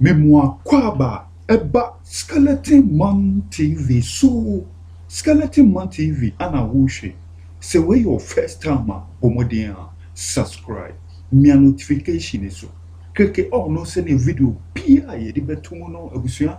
Memoir Kwaba Eba Skeleton Man TV. So Skeleton Man TV Anna Wushe. Say where your first time Bomodia subscribe. Mia notification is so. Keke oh no send a video pia ye di betumono abusua.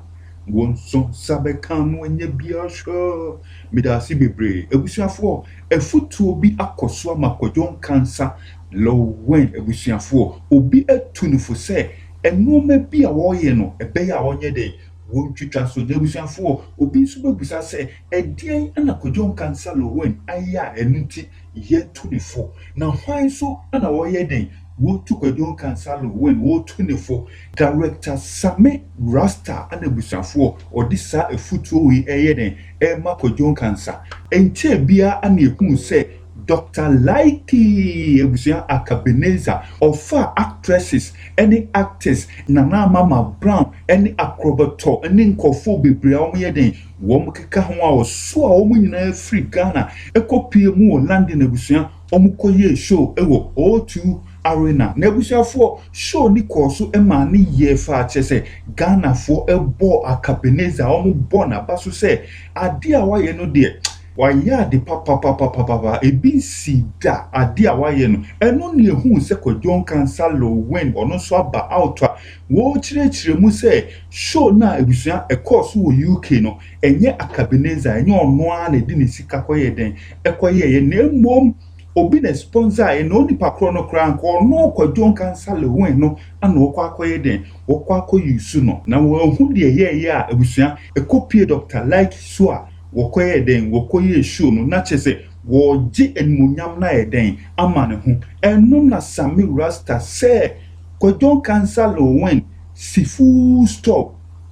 Wonson sabe kan wenye bia sure. Midasi bebre abusua for a foot bi akoswa makojon cancer low when abusua for obi etunu for say enoma bi a woye no ebeya wonye de wontwitwa so debusuafo obi nso bebusa se edien ana Kwadwo Nkansah Shd aya enuti ye 24 na hwan so ana woye den wo tu Kwadwo Nkansah Shd wo 24 director Sammy Rasta ana busuafo odisa efutuo wi eye den e ma Kwadwo Nkansah enche bia ana ekun se Dr. Likey ebusia Akabenezer ofa actresses any actors Nana Mama Brown any acrobator any nkofo bebre omyeden wom keka ho a oso a omu nyina free Ghana ekopie mu London ebusia omukoye show ewo O2 Arena na ebusiafo show ni koso ema ni yefa chese Ghana fo ebo Akabenezer omu bona baso se ade a waye no de waya de papa ebi si da ade a waye no eno ne ehu se Kwadwo Nkansah Shd ono so aba out wo chirechire mu se show na ebusua e course wo UK no enye Akabenezer enye ono a na di ne sika koye den ekoye ye na mmom obi na sponsor e no nipa kro no kra nko no Kwadwo Nkansah Shd no ana okwa akoye den okwa akoyi su no na wo hu de ye a ebusua e kopie Dr. Like so a wokoye den wokoye show no na chese woji enmunyam na eden ama ne ho enum na Sammy Rasta say Kwadwo Nkansah Shd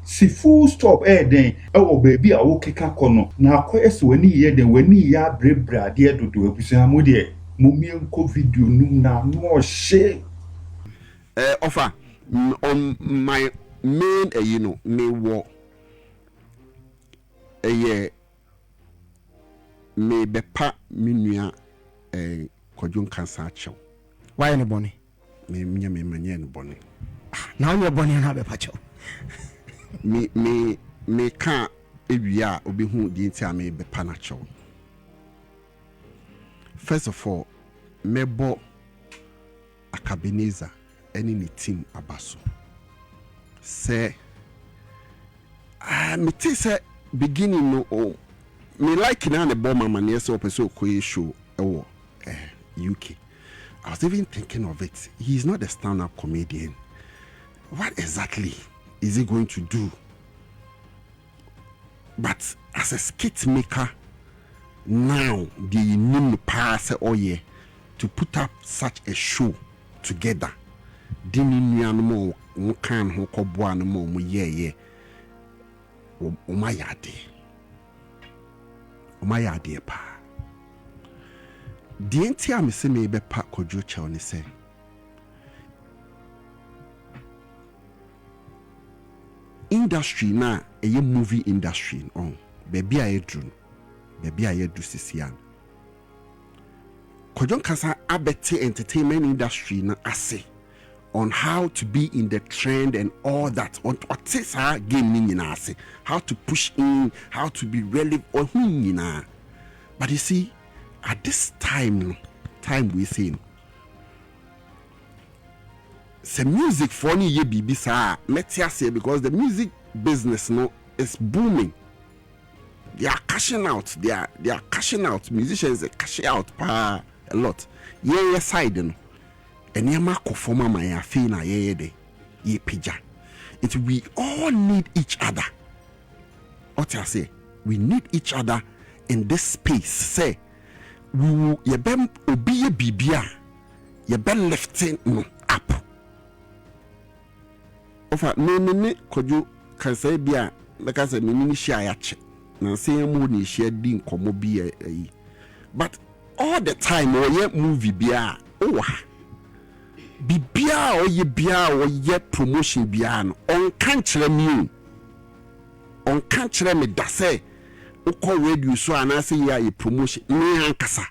si full stop eden ewo baby a wo keka kono na akoye se wani ye den wani ya brebra de dodo abusia mo de momie nko video num na no hye offer on my main you know me wo me bepa minua Kwadwo Nkansah Shd. Why no bonny? Me manye no bonny. Now you bonny na bepa cho. Me ka ewia obi hu di ntia me bepa na cho. First of all, me bo Akabenezer any ni team abaso. Say me think say beginning no me like na the bomb man yes so koye show UK. I was even thinking of it. He's not a stand-up comedian. What exactly is he going to do? But as a skit maker, now the name pass to put up such a show together. Dini no more can ho kobwa no more ye Omayade pa. The entire me say me be pa Kwadwo cha oni say. Industry na eye movie industry on. Baby a yedru. Baby a yedu sisian. Kwadwo Nkansah abete entertainment industry na ase on how to be in the trend and all that. On what is our game nina ase. How to push in, how to be relevant or nina. But you see, at this time we see some music for any ye bibi sa metia say because the music business no is booming. They are cashing out. They are cashing out. Musicians are cashing out a lot. Yeah side no. Enyama kofoma ma ya fe na ye de ye pija. It we all need each other. What I say, we need each other in this space. Say we will ye bem obi ye bibia ye be lifting no up. Ofa no Kwadwo Nkansah bia like say me ni share ya che. Na say mo ni share din komo bi yi. But all the time ye movie bia bibia o ye bia o ye promotion bia no on kan kire me on kan kire me da say o call radio so ana say ye promotion me ankasa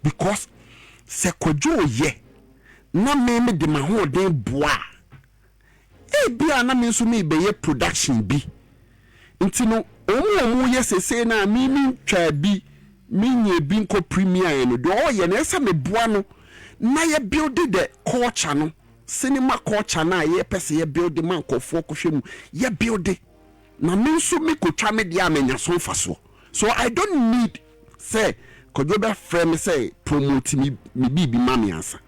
because se Kwadwo ye na me de ma ho den boa bia na me nso me be ye production bi nti no omo yes say na me twa bi me nye bi nko premier no de o ye na esa me boa no na ye build the culture no cinema culture na ye pese ye build man kofo kohwemu ye build na me nso me ko twa me de amenya so faso so I don't need say Kwadwo be frame say promote me bibi mami answer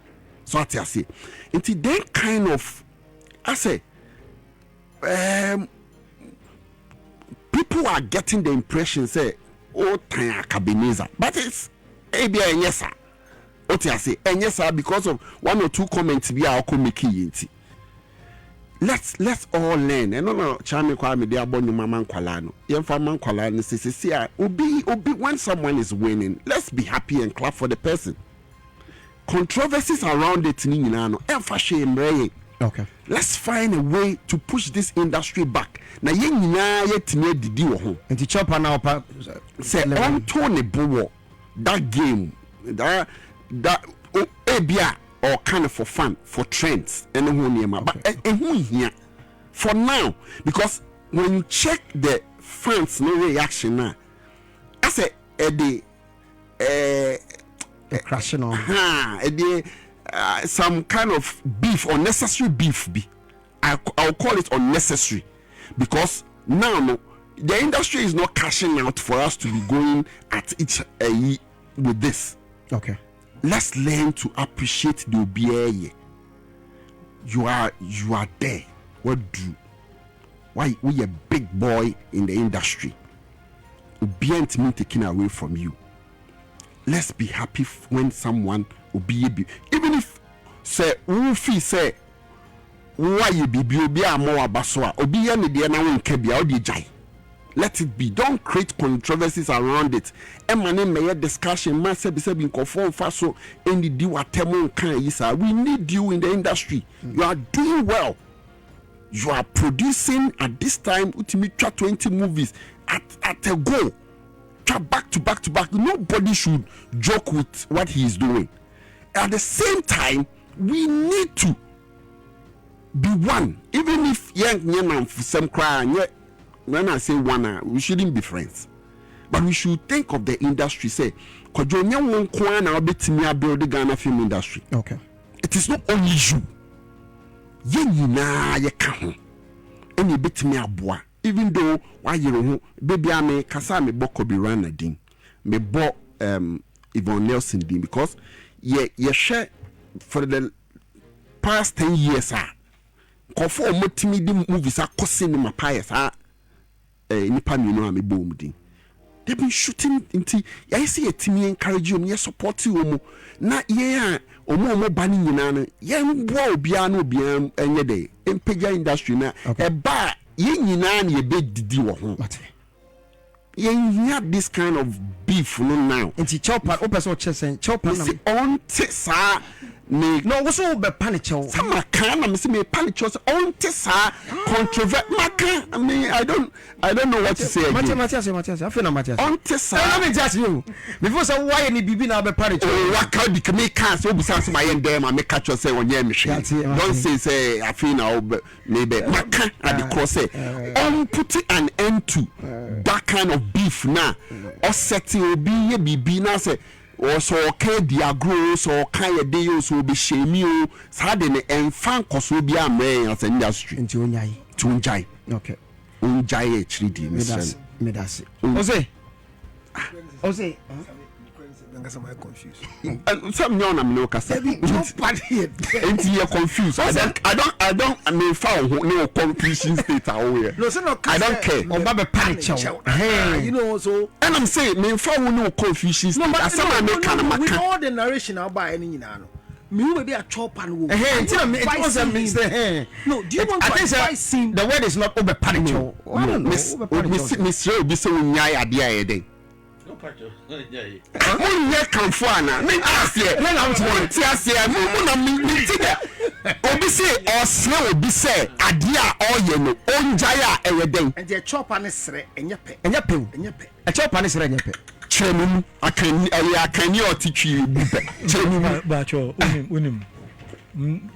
so ati ase nti then kind of I say people are getting the impression say oh tan Akabenezer but it's ABI yes sir oti ase yes sir because of one or two comments bi a make yenti let's all learn and no chame kwa me dia bonyu mama nkwala no yemfa mama nkwala no sisi a obi when someone is winning let's be happy and clap for the person. Controversies around it ni nyina no emfa hwe mreye. Okay, let's find a way to push this industry back na ye nyina yetime didi wo ho nti chopper na opa say on to ne bowo that game that ebia or kind of for fun for trends and who niema but who here for now because when you check the fans no reaction na I say the crashing on some kind of beef, unnecessary beef be I'll call it unnecessary because now no, the industry is not cashing out for us to be going at each with this. Okay, let's learn to appreciate the obiye. You are there. What do? Why we a big boy in the industry? Obiye mean taken away from you. Let's be happy when someone obiye even if say Ufi say why you be obi more abasoa obiye ne de na wonka bia o de jai. Let it be. Don't create controversies around it. Emane meye discussion man say be nkofo fa so any di watemo kan yi sa. We need you in the industry. You are doing well. You are producing at this time ultimate 20 movies at a go. Back to back. Nobody should joke with what he is doing. At the same time, we need to be one. Even if young for some cry, when I say one, we shouldn't be friends. But we should think of the industry. Say, Kwadwo Nkansah now betimi build the Ghana film industry. Okay. It is not only you. Ye nyina ye ka ho. Eni betimi aboa. Even though why you baby ame kasa me boko be run a din. Me bo Yvonne Nelson din because ye share for the past 10 years kofo omotimi di movies akose ni mapayes nipa mienu ame bo mudin. They've been shooting into ya see a team encourage you, support you na ye omo bani nyina no ye mbo obia no obia enye dey empeja industry na e ba ye nyina na ye be didi wo ho ye have this kind of beef no now nti chopper opeso chesen chopper na on sa me no wo so be panicho sama kan na me say me panicho on sa controversial maka I mean I don't know what to say again. Matias afi na Matias on sa let me just you before say why ni bibi na be panicho waka bi me can so busa so my dem ma me catch you say onye me hwe don't say afi na maybe maka at the cross say on put an end to that kind of beef na or setting obi ye bibi na say or so okay dia grow so kan ye dey so be shame o sa de ne enfan koso bi amre as industry nti onyai to unjai okay unjai actually di me das Ose I'm confused. Some young am no kasa. Enti you confused. I don't I mean found no confusion state away. No, so no I don't care. Oba be panic. Hey, you know so and I'm saying me found no confusion state. As some make kind of with all the narration about any no. Me will be a chop and wo. Hey, it was a mistake. No, do you want to advise him? The word is not over panic. No, Miss be so nyai ade ayede. When you come for na me ask here when I'm to tears here mo na me ti there obi say or slow obi say ade a oye no onjai a eweden and the chop and sere enye pe a chop and sere enye pe chemu akan ya o titwi bu pe chemu ba cho unim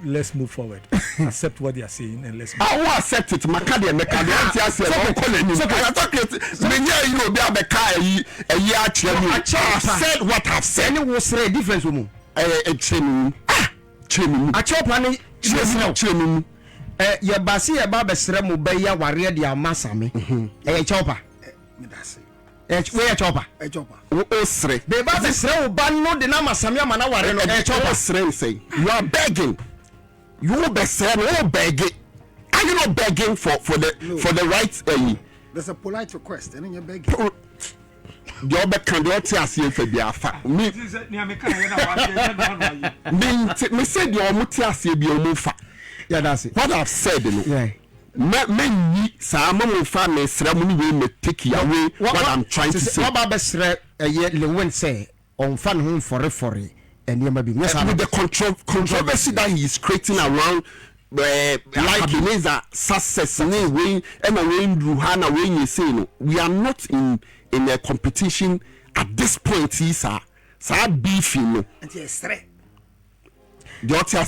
let's move forward. Accept what they are saying and let's move. I will accept it. Makadi and Mekadi. I said what I've said. Any was a difference woman. Chemu. A chop money. Chemu. Your basi about Sremo Baya warrior dia masami. A chopper. Where a chopper? A chopper. Osre. The Baba Sremo Bano de Nama Samia Mana warrior. A chopper. Say you are begging. You be saying you begging. Are you not begging for the right? There's a polite request, and then you're begging. The other candidate as you for the afa. Me said your mutias be omufa. Yeah, that's it. What I've said, yeah. Me some mufa me sramuni we take away what I'm trying to say. What about the Lewin say on fan home for and you may be with the controversy that he is creating around Akabenezer success way and when Ruhana when you say no, we are not in a competition at this point. Sir beefing and yes, right. Sorry,